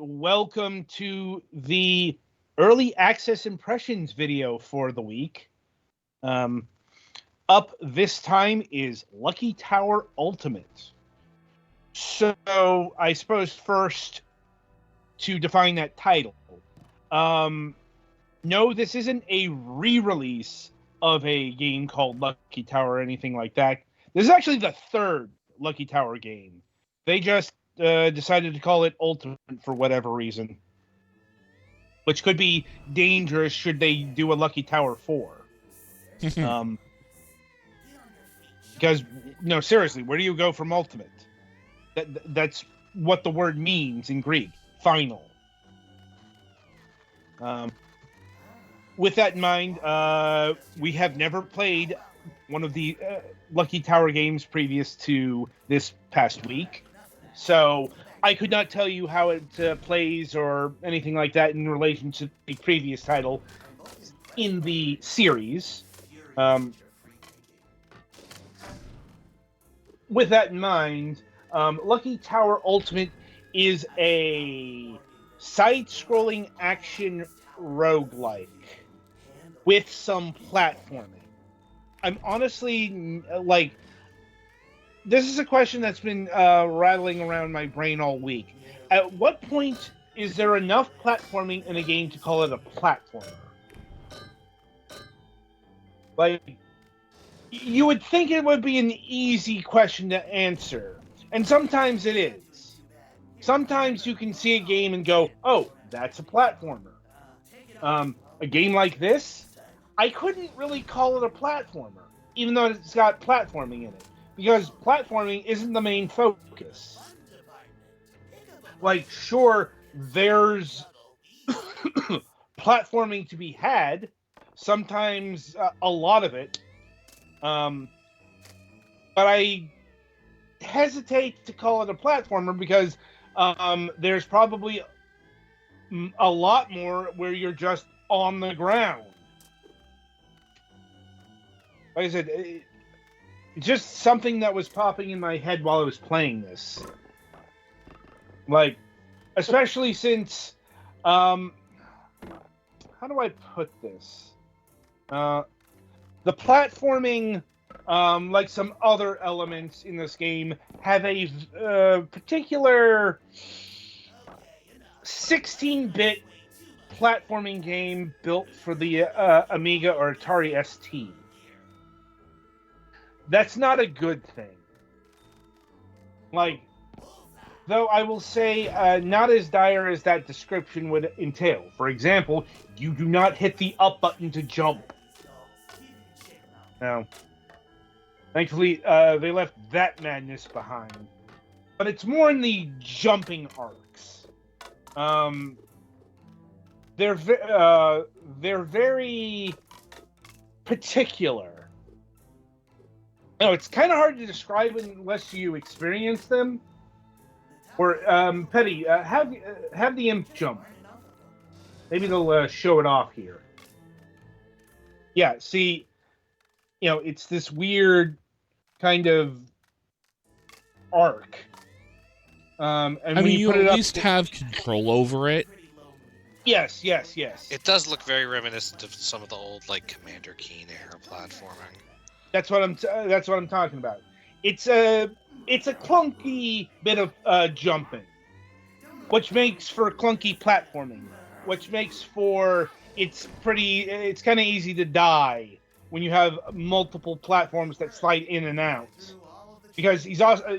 welcome to the early access impressions video for the week. Up this time is Lucky Tower Ultimate. So I suppose first to define that title. No, this isn't a re-release of a game called Lucky Tower or anything like that. This is actually the third Lucky Tower game. They just decided to call it Ultimate for whatever reason. Which could be dangerous should they do a Lucky Tower 4. Because, no, seriously, where do you go from Ultimate? That's what the word means in Greek. Final. With that in mind, we have never played one of the Lucky Tower games previous to this past week. So I could not tell you how it plays or anything like that in relation to the previous title in the series. With that in mind, Lucky Tower Ultimate is a side-scrolling action roguelike with some platforming. I'm honestly, this is a question that's been rattling around my brain all week. At what point is there enough platforming in a game to call it a platformer? You would think it would be an easy question to answer, and sometimes it is. Sometimes you can see a game and go, oh, that's a platformer. A game like this, I couldn't really call it a platformer, even though it's got platforming in it, because platforming isn't the main focus. Sure, there's platforming to be had, sometimes a lot of it, but I hesitate to call it a platformer because there's probably a lot more where you're just on the ground. Like I said, it's just something that was popping in my head while I was playing this. Especially since, how do I put this? The platforming, like some other elements in this game, have a particular 16-bit platforming game built for the Amiga or Atari ST. That's not a good thing. Though I will say, not as dire as that description would entail. For example, you do not hit the up button to jump. Now, thankfully, they left that madness behind. But it's more in the jumping arcs. They're very particular. It's kind of hard to describe unless you experience them. Or, Petty, have the imp jump. Maybe they'll show it off here. Yeah, see, it's this weird kind of arc. And you at least have control over it. Yes. It does look very reminiscent of some of the old, Commander Keen era platforming. That's what I'm talking about. It's a clunky bit of jumping, which makes for clunky platforming, which makes for it's kind of easy to die when you have multiple platforms that slide in and out. Because he's also,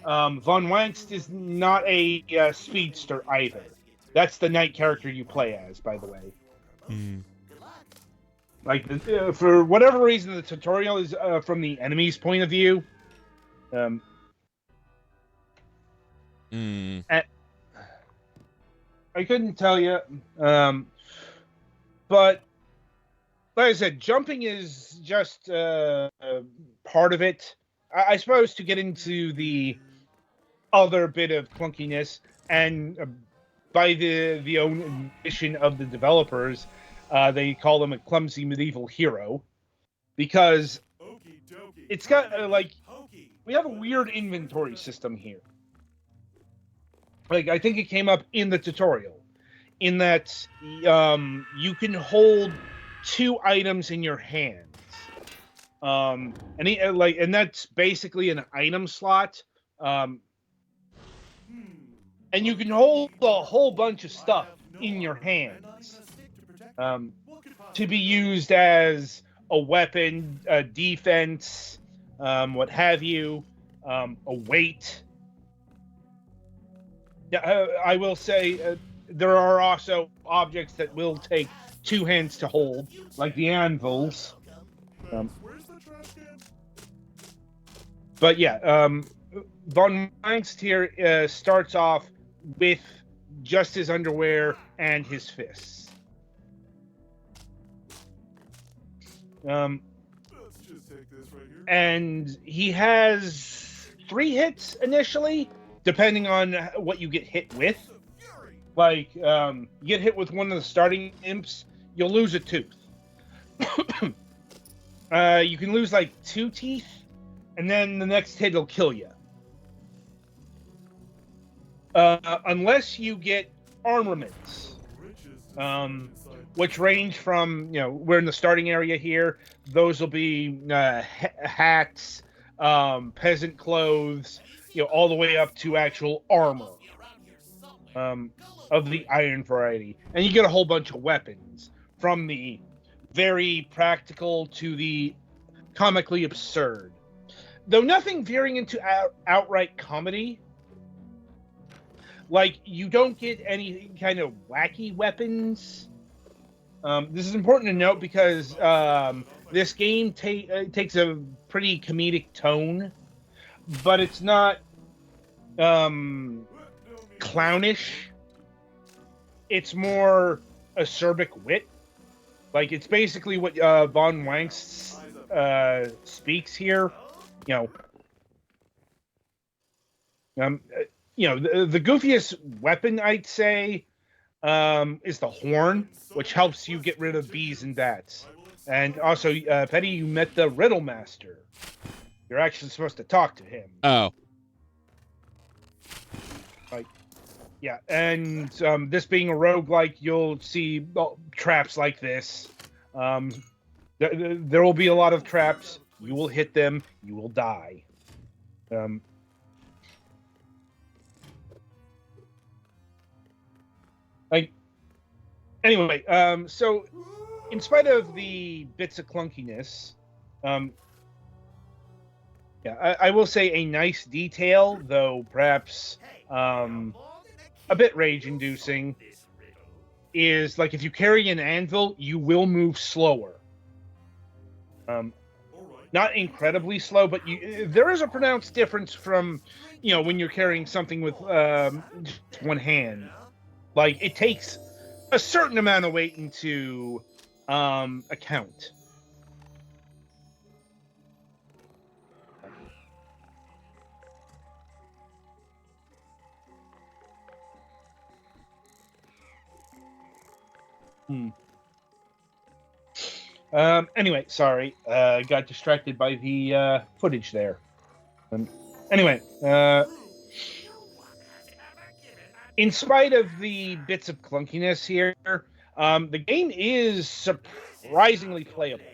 Von Wangst is not a speedster either. That's the knight character you play as, by the way. Mm. For whatever reason, the tutorial is from the enemy's point of view. I couldn't tell you. But, like I said, jumping is just part of it. I suppose to get into the other bit of clunkiness, and by the own admission of the developers, they call him a clumsy medieval hero, because it's got we have a weird inventory system here. like I think it came up in the tutorial, in that you can hold 2 items in your hands. And that's basically an item slot. And you can hold a whole bunch of stuff in your hands to be used as a weapon, a defense, what have you, a weight. I will say there are also objects that will take 2 hands to hold, like the anvils. But yeah, Von Mangst here starts off with just his underwear and his fists. And he has 3 hits initially, depending on what you get hit with. Like, you get hit with one of the starting imps, you'll lose a tooth. You can lose like 2 teeth, and then the next hit will kill you. Unless you get armaments, which range from, we're in the starting area here. Those will be hats, peasant clothes, all the way up to actual armor of the iron variety. And you get a whole bunch of weapons, from the very practical to the comically absurd. Though nothing veering into outright comedy. Like, you don't get any kind of wacky weapons. This is important to note because this game takes a pretty comedic tone, but it's not clownish. It's more acerbic wit. Like, it's basically what Von Wangst speaks here. The goofiest weapon, I'd say, is the horn, which helps you get rid of bees and bats. And also, Petty, you met the Riddle Master. You're actually supposed to talk to him. Oh. Yeah, and this being a roguelike, you'll see traps like this. There will be a lot of traps. You will hit them. You will die. Anyway, so in spite of the bits of clunkiness, I will say a nice detail, though perhaps a bit rage-inducing, is like if you carry an anvil, you will move slower. Not incredibly slow, but there is a pronounced difference from, when you're carrying something with just one hand. Like, it takes a certain amount of weight into account. Anyway, sorry. Got distracted by the footage there. Anyway, in spite of the bits of clunkiness here, the game is surprisingly playable.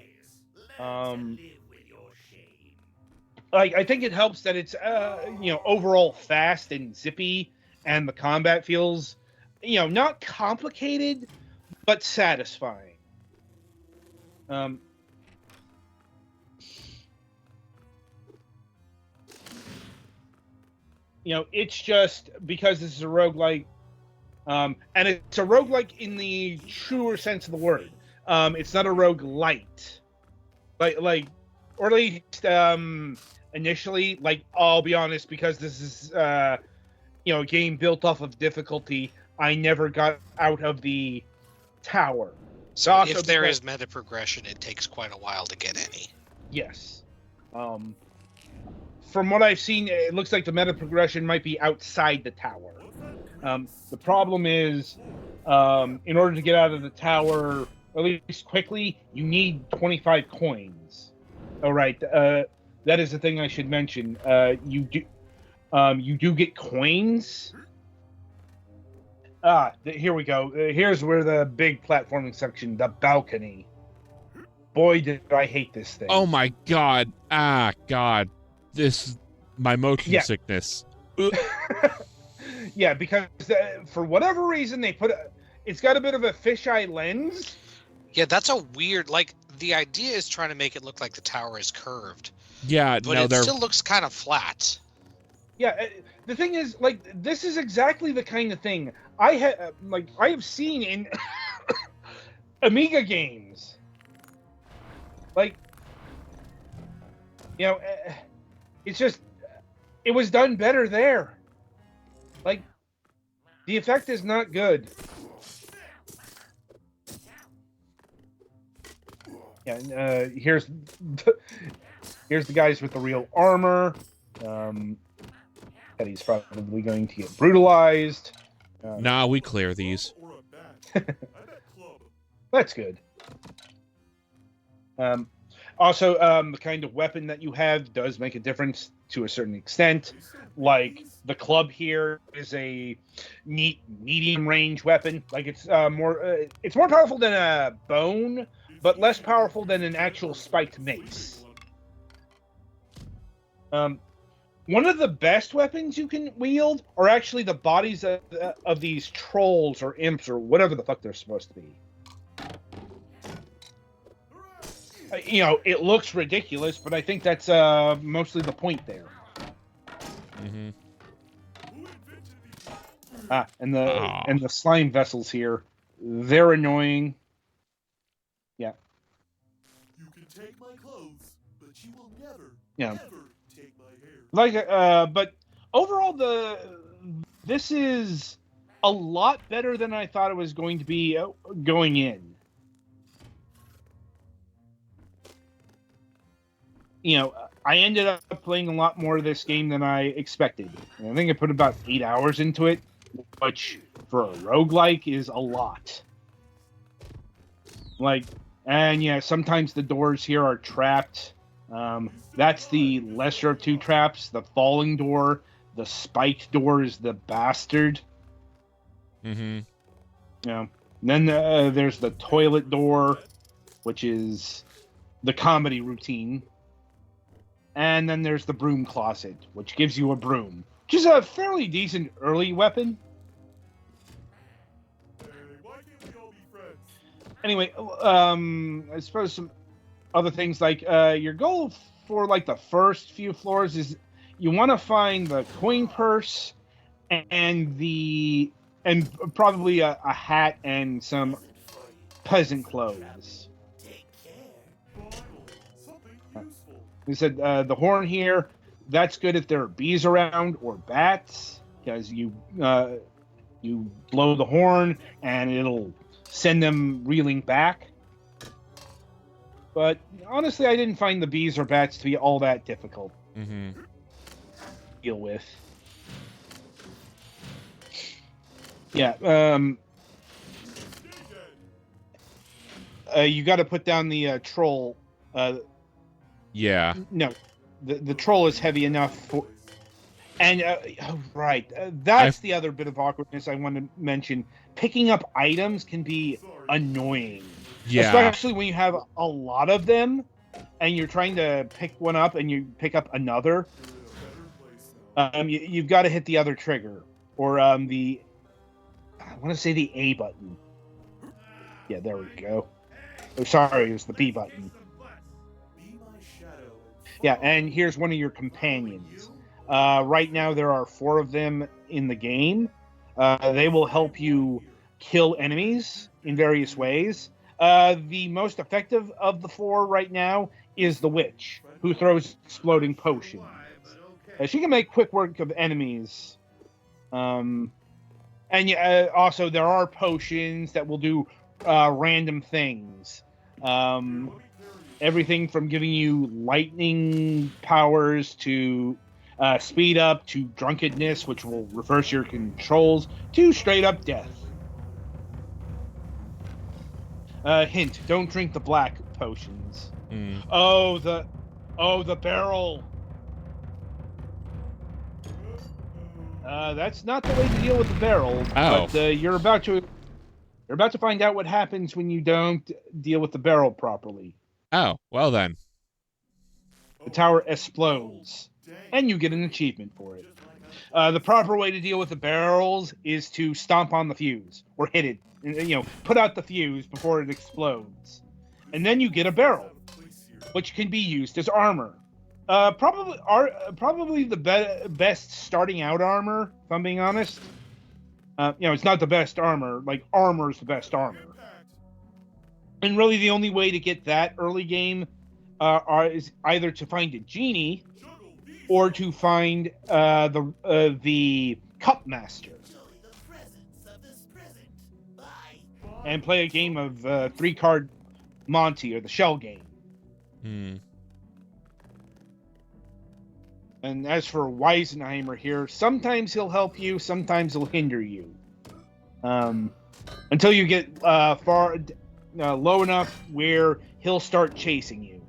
I think it helps that it's overall fast and zippy, and the combat feels not complicated but satisfying. It's just because this is a roguelike, and it's a roguelike in the truer sense of the word. It's not a roguelite. Or at least initially, I'll be honest, because this is a game built off of difficulty, I never got out of the tower. So if there is meta progression, it takes quite a while to get any. Yes. From what I've seen, it looks like the meta progression might be outside the tower. The problem is, in order to get out of the tower, at least quickly, you need 25 coins. All right, that is the thing I should mention. You do get coins Here we go. Here's where the big platforming section, the balcony. Boy, did I hate this thing. Oh my god. God. This my motion sickness. Yeah, because for whatever reason they it's got a bit of a fisheye lens. Yeah, that's a weird. Like the idea is trying to make it look like the tower is curved. Yeah, but it still looks kind of flat. Yeah, the thing is, like, this is exactly the kind of thing I have seen in Amiga games. Like, you know, it's just it was done better there. Like, the effect is not good. Yeah, here's the guys with the real armor. That he's probably going to get brutalized. Nah, we clear these. That's good. Also, the kind of weapon that you have does make a difference to a certain extent. Like, the club here is a neat medium-range weapon. Like, it's more powerful than a bone, but less powerful than an actual spiked mace. One of the best weapons you can wield are actually the bodies of these trolls or imps or whatever the fuck they're supposed to be. You know, it looks ridiculous, but I think that's mostly the point there. Mm-hmm. And the slime vessels here, they're annoying. Yeah. You can take my clothes, but you will never take my hair. Like, but overall, this is a lot better than I thought it was going to be going in. You know, I ended up playing a lot more of this game than I expected. And I think I put about 8 hours into it, which for a roguelike is a lot. Like, and yeah, sometimes the doors here are trapped. That's the lesser of two traps. The falling door, the spiked door is the bastard. Mm-hmm. Yeah. Then there's the toilet door, which is the comedy routine. And then there's the broom closet, which gives you a broom, which is a fairly decent early weapon. Hey, why can't we all be friends? Anyway, I suppose some other things like your goal for like the first few floors is you want to find the coin purse and probably a hat and some peasant clothes. He said the horn here, that's good if there are bees around or bats, because you blow the horn and it'll send them reeling back. But honestly, I didn't find the bees or bats to be all that difficult to deal with. Yeah, you got to put down the troll. Yeah. No, the troll is heavy enough for... And, right, that's the other bit of awkwardness I want to mention. Picking up items can be annoying. Yeah. Especially when you have a lot of them, and you're trying to pick one up, and you pick up another. You've got to hit the other trigger. Or, I want to say the A button. Yeah, there we go. Oh, sorry, it was the B button. Yeah, and here's one of your companions. Right now, there are 4 of them in the game. They will help you kill enemies in various ways. The most effective of the 4 right now is the witch, who throws exploding potions. She can make quick work of enemies. And also, there are potions that will do random things. Everything from giving you lightning powers to speed up to drunkenness, which will reverse your controls, to straight up death. Hint: don't drink the black potions. Oh, the barrel. That's not the way to deal with the barrel. Oh. But you're about to find out what happens when you don't deal with the barrel properly. Oh, well then. The tower explodes, and you get an achievement for it. The proper way to deal with the barrels is to stomp on the fuse or hit it. Put out the fuse before it explodes, and then you get a barrel, which can be used as armor. Probably the best starting out armor, if I'm being honest. It's not the best armor. Like, armor is the best armor. And really, the only way to get that early game is either to find a genie or to find the Cup Master and play a game of 3-card Monty or the Shell game. And as for Weisenheimer here, sometimes he'll help you, sometimes he'll hinder you. Until you get low enough where he'll start chasing you.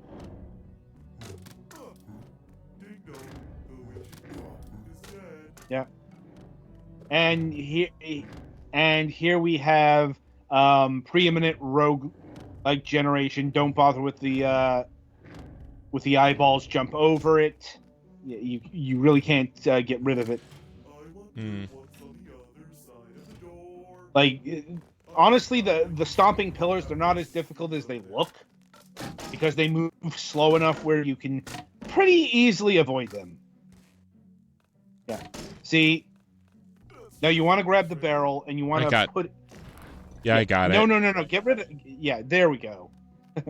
Yeah. And here we have preeminent rogue like generation. Don't bother with the eyeballs. Jump over it. You really can't get rid of it. Like, honestly, the stomping pillars, they're not as difficult as they look because they move slow enough where you can pretty easily avoid them. Yeah. See, now you want to grab the barrel and you want to put. Yeah, I got it. No. Get rid of. Yeah, there we go.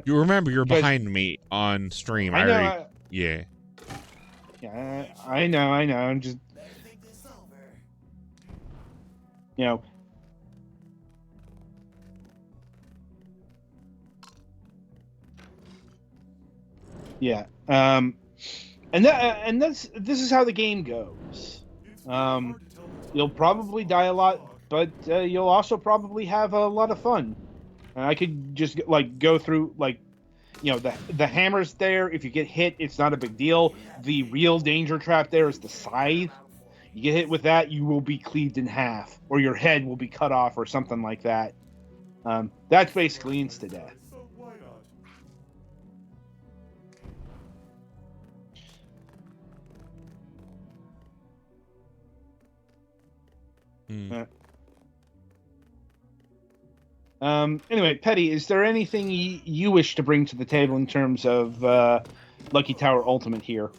You remember you're behind me on stream. I know. Yeah. Yeah, I know. I'm just. Yeah. This is how the game goes. You'll probably die a lot, but you'll also probably have a lot of fun. I could just go through the hammer's there. If you get hit, it's not a big deal. The real danger trap there is the scythe. You get hit with that, you will be cleaved in half, or your head will be cut off, or something like that. That's basically insta-death. Anyway, Petty, is there anything you wish to bring to the table in terms of Lucky Tower Ultimate here?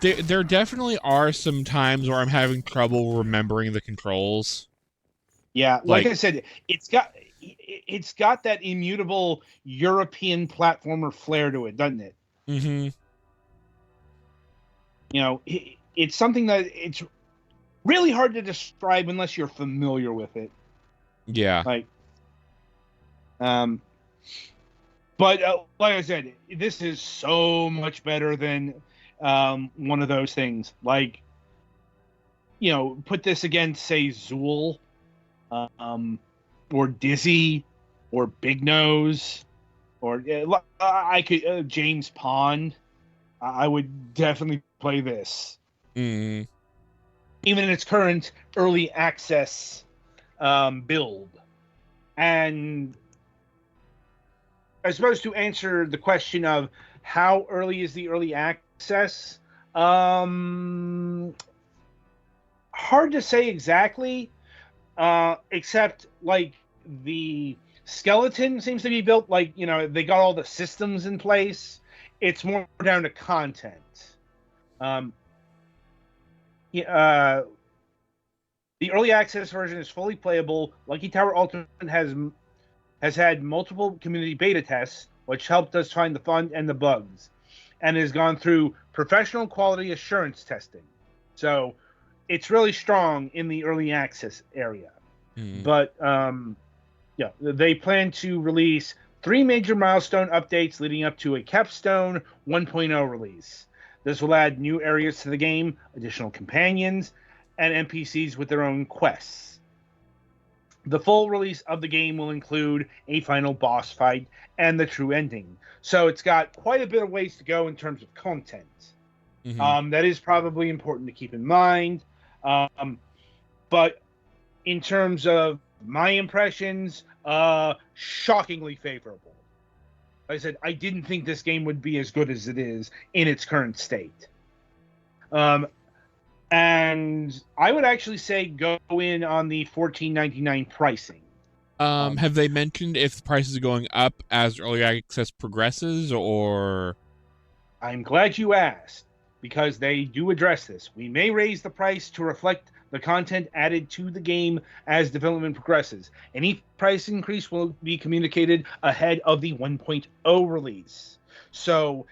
There definitely are some times where I'm having trouble remembering the controls. Yeah, like I said, it's got that immutable European platformer flair to it, doesn't it? Mm-hmm. It's something that it's really hard to describe unless you're familiar with it. Yeah. But like I said, this is so much better than one of those things. Put this against, say, Zool, or Dizzy, or Big Nose, or I could James Pond. I would definitely play this. Mm. Even in its current early access build. And I suppose to answer the question of how early is the early access, hard to say exactly, except the skeleton seems to be built they got all the systems in place. It's more down to content. The early access version is fully playable. Lucky Tower Ultimate has had multiple community beta tests, which helped us find the fun and the bugs, and has gone through professional quality assurance testing. So it's really strong in the early access area. But they plan to release 3 major milestone updates leading up to a capstone 1.0 release. This will add new areas to the game, additional companions, and NPCs with their own quests. The full release of the game will include a final boss fight and the true ending. So it's got quite a bit of ways to go in terms of content. Mhm. That is probably important to keep in mind. But in terms of my impressions, shockingly favorable. Like I said, I didn't think this game would be as good as it is in its current state. And I would actually say go in on the $14.99 pricing. Have they mentioned if the price is going up as early access progresses, or? I'm glad you asked, because they do address this. We may raise the price to reflect the content added to the game as development progresses. Any price increase will be communicated ahead of the 1.0 release. So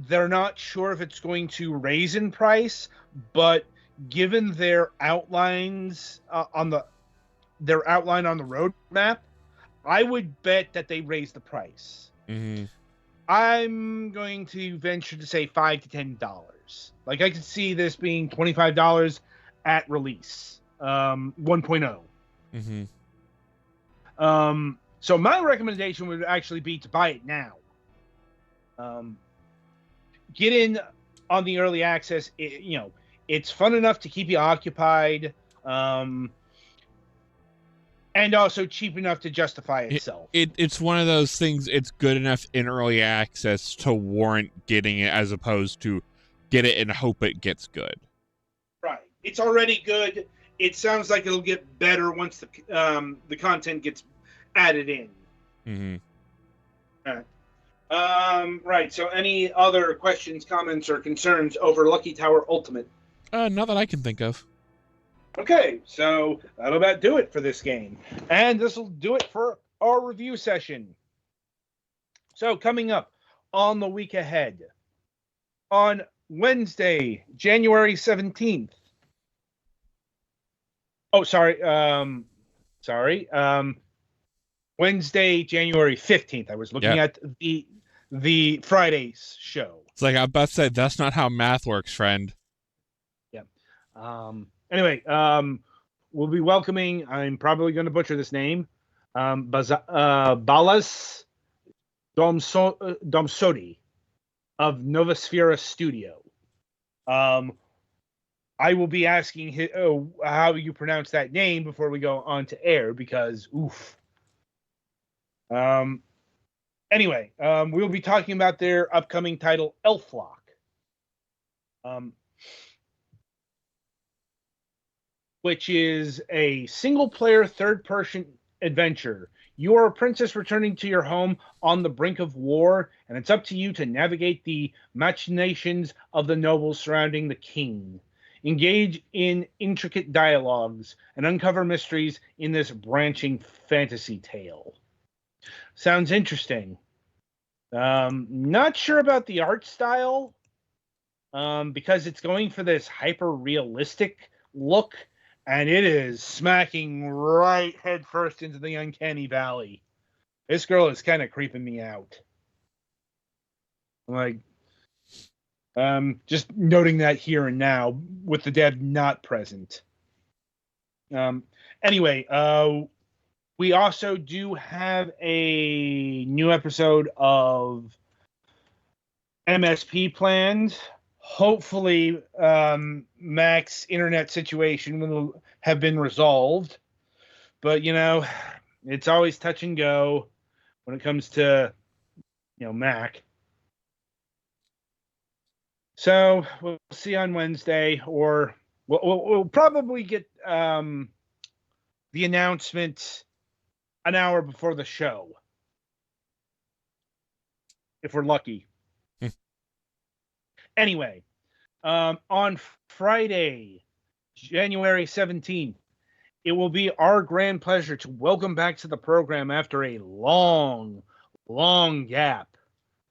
they're not sure if it's going to raise in price, but given their outlines their outline on the roadmap, I would bet that they raise the price. Mm-hmm. I'm going to venture to say $5 to $10. Like, I could see this being $25 at release, 1.0. Mm-hmm. So my recommendation would actually be to buy it now. Get in on the early access. It's fun enough to keep you occupied, and also cheap enough to justify itself. It's one of those things. It's good enough in early access to warrant getting it, as opposed to get it and hope it gets good. Right. It's already good. It sounds like it'll get better once the content gets added in. Mm-hmm. All right. Right. So, any other questions, comments, or concerns over Lucky Tower Ultimate? Not that I can think of. Okay, so that'll about do it for this game. And this will do it for our review session. So, coming up on the week ahead, on Wednesday, January 17th. Oh, sorry. Wednesday, January 15th. I was looking at the Friday's show. It's like I about to say, that's not how math works, friend. Yeah. Anyway, we'll be welcoming, I'm probably going to butcher this name, Balas Domsodi of Novosfera Studio. I will be asking how you pronounce that name before we go on to air, because oof. Anyway, we'll be talking about their upcoming title, Elflock. Which is a single-player, third-person adventure. You are a princess returning to your home on the brink of war, and it's up to you to navigate the machinations of the nobles surrounding the king. Engage in intricate dialogues and uncover mysteries in this branching fantasy tale. Sounds interesting. Not sure about the art style, because it's going for this hyper-realistic look, and it is smacking right headfirst into the uncanny valley. This girl is kind of creeping me out. Like, just noting that here and now with the dev not present. Anyway, we also do have a new episode of MSP planned. Hopefully, Mac's internet situation will have been resolved. But, it's always touch and go when it comes to, Mac. So we'll see on Wednesday, or we'll probably get the announcement an hour before the show, if we're lucky. Anyway, on Friday, January 17th, it will be our grand pleasure to welcome back to the program after a long, long gap.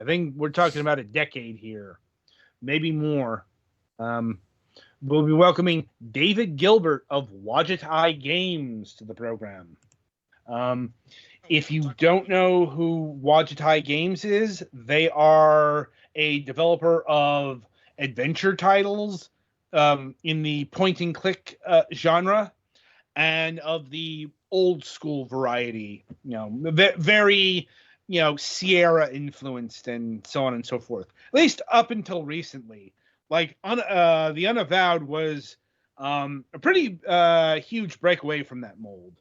I think we're talking about a decade here, maybe more. We'll be welcoming David Gilbert of Wajitai Games to the program. If you don't know who Wajitai Games is, they are a developer of adventure titles in the point-and-click genre, and of the old-school variety, very, Sierra-influenced and so on and so forth. At least up until recently. Like the Unavowed was a pretty huge breakaway from that mold.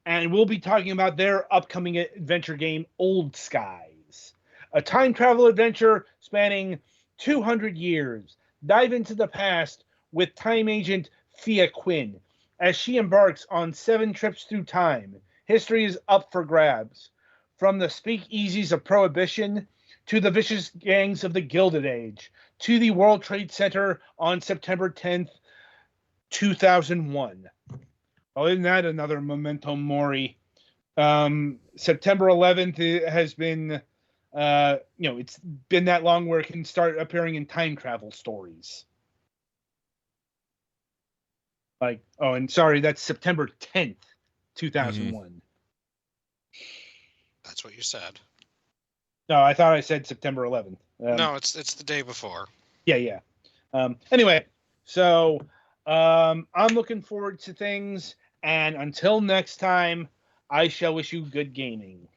And we'll be talking about their upcoming adventure game, Old Skies, a time travel adventure spanning 200 years. Dive into the past with time agent Thea Quinn as she embarks on 7 trips through time. History is up for grabs. From the speakeasies of Prohibition to the vicious gangs of the Gilded Age to the World Trade Center on September 10th, 2001. Other than that, another memento mori. September 11th has been, it's been that long where it can start appearing in time travel stories. Like, and sorry, that's September 10th, 2001. That's what you said. No, I thought I said September 11th. No, it's the day before. Yeah. Anyway, so I'm looking forward to things, and until next time, I shall wish you good gaming.